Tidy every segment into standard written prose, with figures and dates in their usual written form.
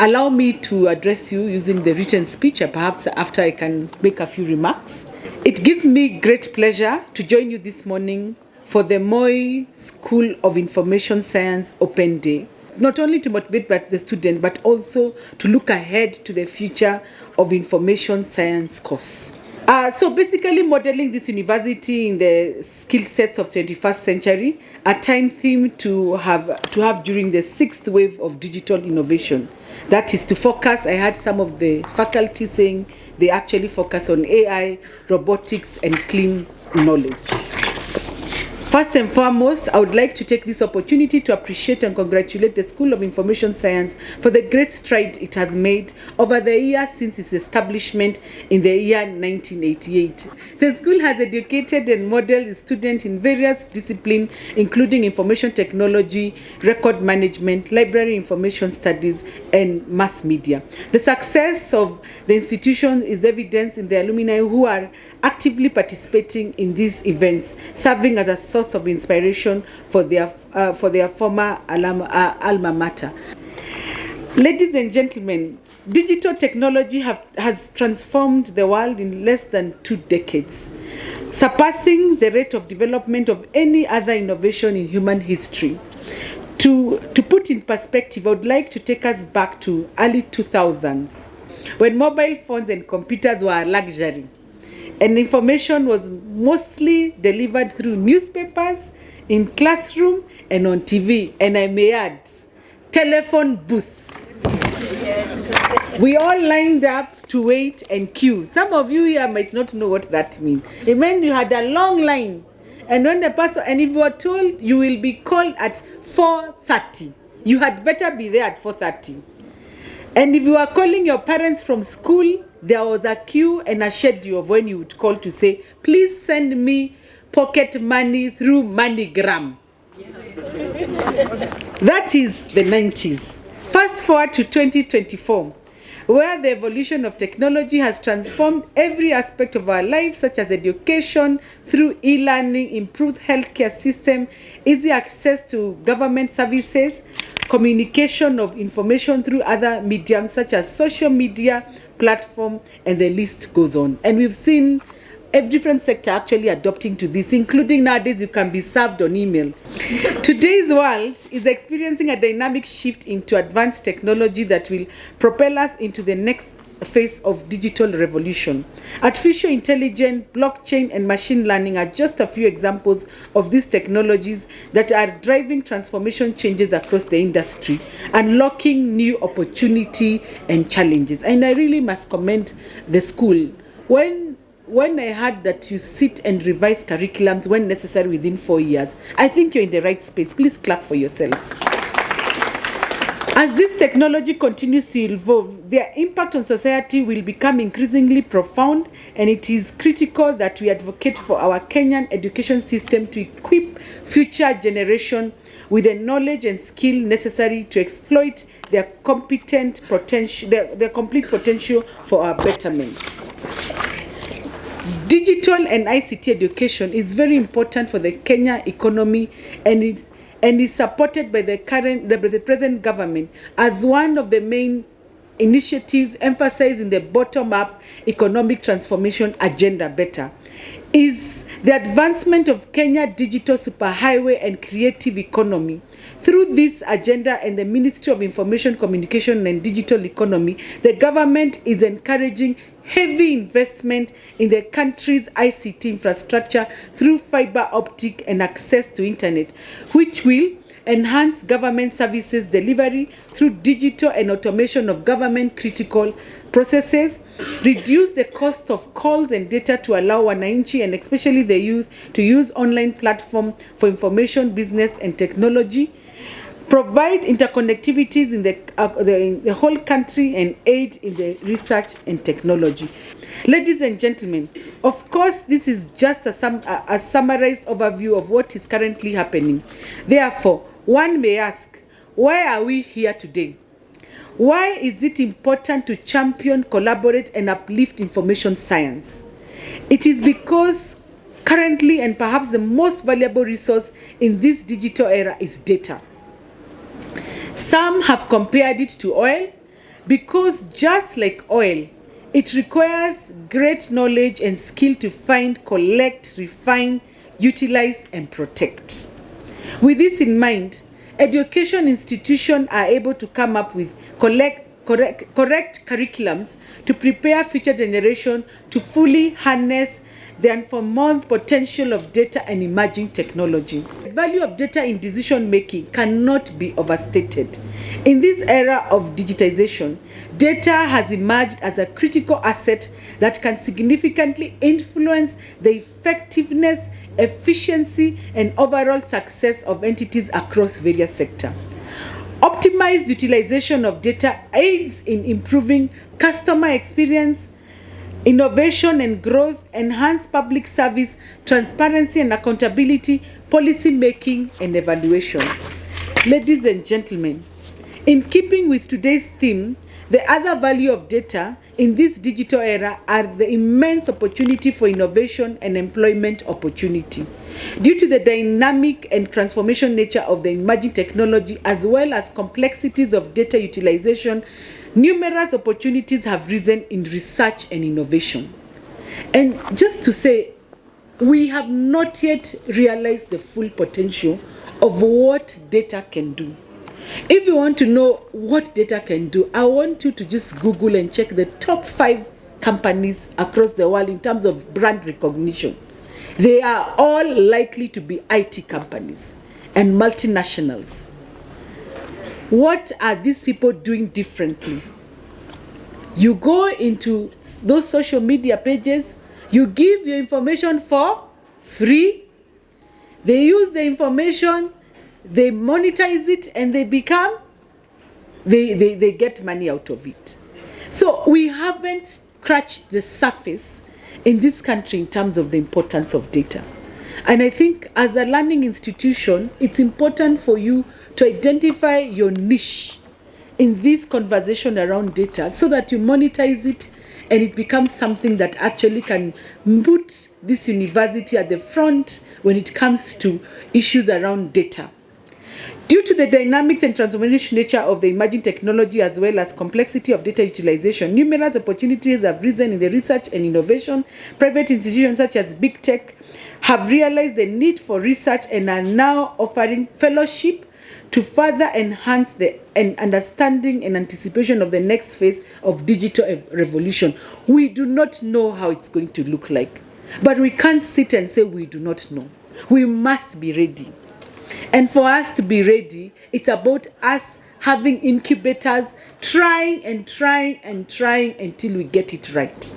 allow me to address you using the written speech, and perhaps after I can make a few remarks. It gives me great pleasure to join you this morning for the Moi School of Information Science Open Day, not only to motivate the student, but also to look ahead to the future of information science course. So basically modeling this university in the skill sets of 21st century, a time theme to have during the sixth wave of digital innovation. That is to focus, I had some of the faculty saying they actually focus on AI, robotics, and clean knowledge. First and foremost, I would like to take this opportunity to appreciate and congratulate the School of Information Science for the great stride it has made over the years since its establishment in the year 1988. The school has educated and modeled its students in various disciplines, including information technology, record management, library information studies, and mass media. The success of the institution is evidenced in the alumni who are actively participating in these events, serving as a source of inspiration for their former alma mater. Ladies and gentlemen, digital technology has transformed the world in less than 2 decades, surpassing the rate of development of any other innovation in human history. To put in perspective, I would like to take us back to early 2000s, when mobile phones and computers were a luxury, and information was mostly delivered through newspapers, in classroom, and on TV, and I may add, telephone booth. We all lined up to wait and queue. Some of you here might not know what that means. It meant you had a long line, and when the person, and if you were told you will be called at 4:30, you had better be there at 4:30. And if you were calling your parents from school, there was a queue and a schedule of when you would call to say, please send me pocket money through MoneyGram. That is the 90s. Fast forward to 2024, where the evolution of technology has transformed every aspect of our lives, such as education, through e-learning, improved healthcare system, easy access to government services, communication of information through other mediums such as social media, platform, and the list goes on. And we've seen a different sector actually adopting to this, including nowadays you can be served on email. Today's world is experiencing a dynamic shift into advanced technology that will propel us into the next phase of digital revolution. Artificial intelligence, blockchain, and machine learning are just a few examples of these technologies that are driving transformation changes across the industry, unlocking new opportunity and challenges. And I really must commend the school. When I heard that you sit and revise curriculums when necessary within 4 years, I think you're in the right space. Please clap for yourselves. As this technology continues to evolve, their impact on society will become increasingly profound, and it is critical that we advocate for our Kenyan education system to equip future generations with the knowledge and skill necessary to exploit their complete potential for our betterment. Digital and ICT education is very important for the Kenya economy, and is supported by the present government as one of the main initiatives emphasizing the bottom-up economic transformation agenda better. Is the advancement of Kenya digital superhighway and creative economy. Through this agenda and the Ministry of Information, Communication and Digital Economy, the government is encouraging heavy investment in the country's ICT infrastructure through fiber optic and access to internet, which will enhance government services delivery through digital and automation of government critical processes, reduce the cost of calls and data to allow wananchi and especially the youth to use online platform for information, business and technology, provide interconnectivities in the whole country, and aid in the research and technology. Ladies and gentlemen, of course, this is just a summarized overview of what is currently happening. Therefore, one may ask, why are we here today? Why is it important to champion, collaborate, and uplift information science? It is because currently, and perhaps the most valuable resource in this digital era, is data. Some have compared it to oil, because just like oil, it requires great knowledge and skill to find, collect, refine, utilize, and protect. With this in mind, education institutions are able to come up with correct curriculums to prepare future generation to fully harness the unforeseen potential of data and emerging technology. The value of data in decision making cannot be overstated. In this era of digitization, data has emerged as a critical asset that can significantly influence the effectiveness, efficiency, and overall success of entities across various sectors. Optimized utilization of data aids in improving customer experience, innovation and growth, enhance public service, transparency and accountability, policy making and evaluation. Ladies and gentlemen, in keeping with today's theme, the other value of data in this digital era are the immense opportunity for innovation and employment opportunity. Due to the dynamic and transformation nature of the emerging technology as well as complexities of data utilization, numerous opportunities have risen in research and innovation. And just to say, we have not yet realized the full potential of what data can do. If you want to know what data can do, I want you to just Google and check the top 5 companies across the world in terms of brand recognition. They are all likely to be IT companies and multinationals. What are these people doing differently? You go into those social media pages, you give your information for free, they use the information, they monetize it, and they get money out of it. So we haven't scratched the surface in this country in terms of the importance of data. And I think as a learning institution, it's important for you to identify your niche in this conversation around data so that you monetize it and it becomes something that actually can put this university at the front when it comes to issues around data. Due to the dynamics and transformational nature of the emerging technology as well as complexity of data utilization, numerous opportunities have risen in the research and innovation. Private institutions such as Big Tech have realized the need for research and are now offering fellowship to further enhance the understanding and anticipation of the next phase of digital revolution. We do not know how it's going to look like, but we can't sit and say we do not know. We must be ready. And for us to be ready, it's about us having incubators, trying until we get it right.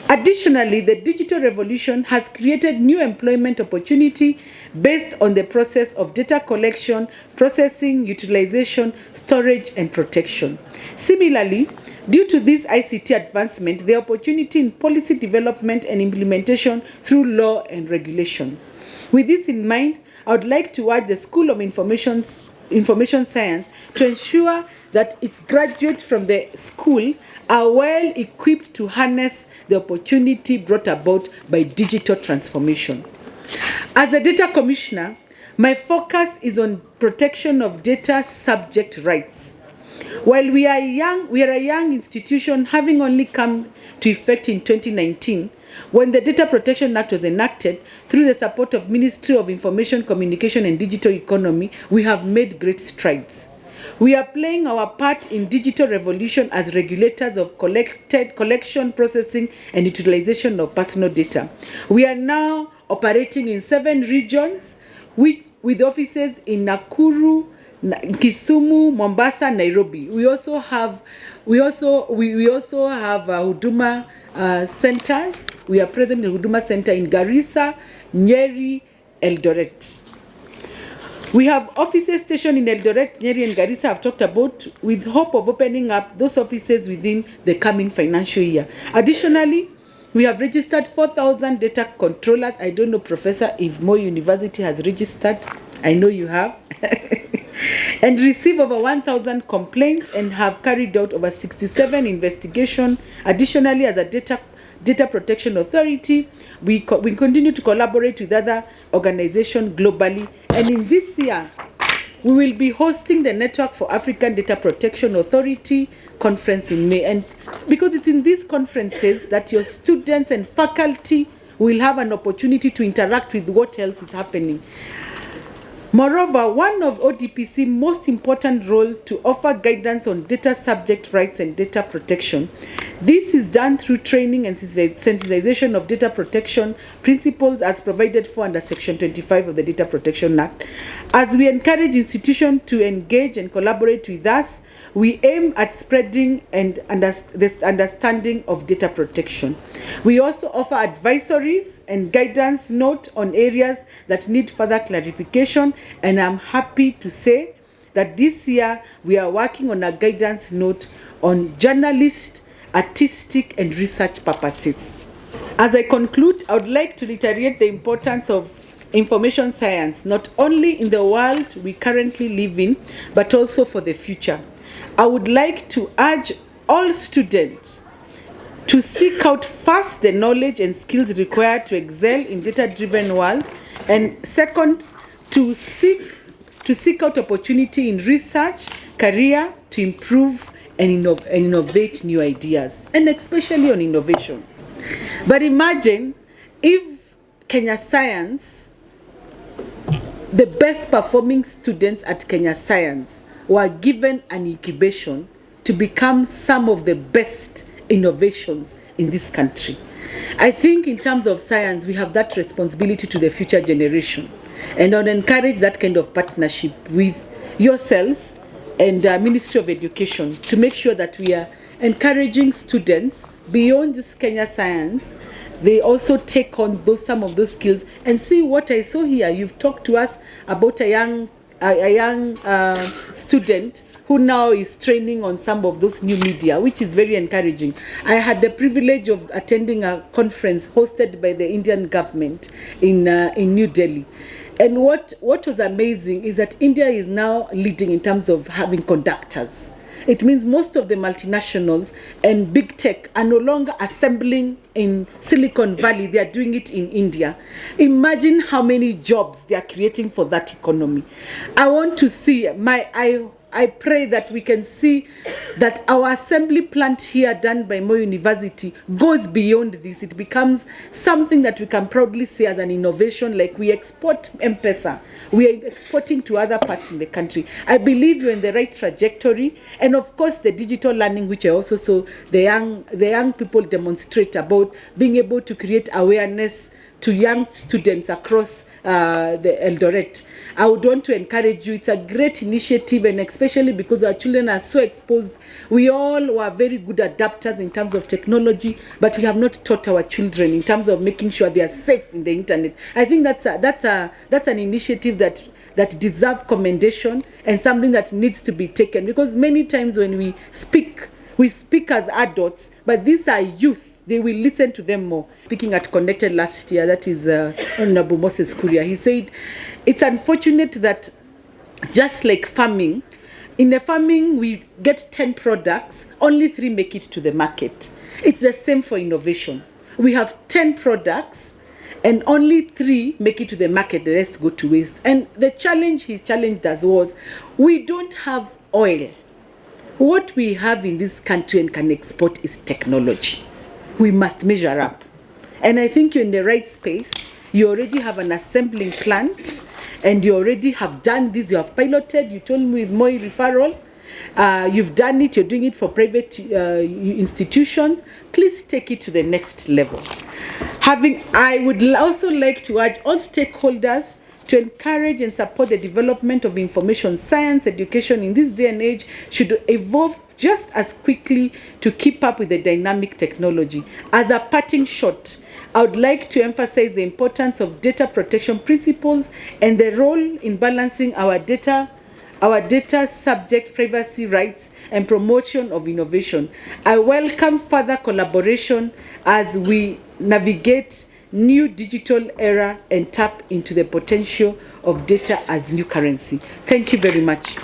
Additionally, the digital revolution has created new employment opportunity based on the process of data collection, processing, utilization, storage, and protection. Similarly, due to this ICT advancement, the opportunity in policy development and implementation through law and regulation. With this in mind, I would like to urge the School of Information Science to ensure that its graduates from the school are well equipped to harness the opportunity brought about by digital transformation. As a data commissioner, my focus is on protection of data subject rights. While we are a young institution having only come to effect in 2019, when the Data Protection Act was enacted, through the support of Ministry of Information, Communication and Digital Economy, we have made great strides. We are playing our part in digital revolution as regulators of collection, processing, and utilization of personal data. We are now operating in 7 regions with offices in Nakuru, Kisumu, Mombasa, Nairobi. We also have Huduma centers. We are present in Huduma Center in Garissa, Nyeri, Eldoret. We have offices stationed in Eldoret, Nyeri, and Garissa I've talked about, with hope of opening up those offices within the coming financial year. Additionally, we have registered 4,000 data controllers. I don't know, Professor, if Moi University has registered. I know you have. And receive over 1,000 complaints and have carried out over 67 investigations. Additionally, as a data protection authority, we continue to collaborate with other organizations globally. And in this year, We will be hosting the Network for African Data Protection Authority conference in May. And because it's in these conferences that your students and faculty will have an opportunity to interact with what else is happening. Moreover, one of ODPC's most important role to offer guidance on data subject rights and data protection. This is done through training and sensitization of data protection principles as provided for under Section 25 of the Data Protection Act. As we encourage institutions to engage and collaborate with us, we aim at spreading and the understanding of data protection. We also offer advisories and guidance note on areas that need further clarification, and I'm happy to say that this year we are working on a guidance note on journalist, artistic, and research purposes. As I conclude, I would like to reiterate the importance of information science, not only in the world we currently live in, but also for the future. I would like to urge all students to seek out first the knowledge and skills required to excel in data-driven world, and second, to seek out opportunity in research, career, to improve and innovate new ideas, and especially on innovation. But imagine if Kenya Science, the best performing students at Kenya Science, were given an incubation to become some of the best innovations in this country. I think in terms of science, we have that responsibility to the future generation. And I would encourage that kind of partnership with yourselves and the Ministry of Education to make sure that we are encouraging students beyond just Kenya Science. They also take on some of those skills and see what I saw here. You've talked to us about a young student who now is training on some of those new media, which is very encouraging. I had the privilege of attending a conference hosted by the Indian government in New Delhi. And what was amazing is that India is now leading in terms of having conductors. It means most of the multinationals and big tech are no longer assembling in Silicon Valley. They are doing it in India. Imagine how many jobs they are creating for that economy. I want to see, I pray that we can see that our assembly plant here done by Moi University goes beyond this. It becomes something that we can proudly say as an innovation, like we export M-Pesa. We are exporting to other parts in the country. I believe you're in the right trajectory. And of course, the digital learning, which I also saw the young people demonstrate about being able to create awareness to young students across the Eldoret. I would want to encourage you. It's a great initiative, and especially because our children are so exposed. We all were very good adapters in terms of technology, but we have not taught our children in terms of making sure they are safe in the internet. I think that's an initiative that deserves commendation and something that needs to be taken, because many times when we speak as adults, but these are youth. They will listen to them more. Speaking at Connected last year, that is Honorable Moses Kuria, he said, it's unfortunate that just like farming, in the farming we get 10 products, only 3 make it to the market. It's the same for innovation. We have 10 products and only 3 make it to the market, the rest go to waste. And the challenge he challenged us was, we don't have oil. What we have in this country and can export is technology. We must measure up. And I think you're in the right space. You already have an assembling plant, and you already have done this. You have piloted. You told me with Moi referral. You've done it. You're doing it for private institutions. Please take it to the next level. I would also like to urge all stakeholders to encourage and support the development of information science education in this day and age should evolve just as quickly to keep up with the dynamic technology. As a parting shot, I would like to emphasize the importance of data protection principles and the role in balancing our data subject privacy rights and promotion of innovation. I welcome further collaboration as we navigate new digital era and tap into the potential of data as new currency. Thank you very much.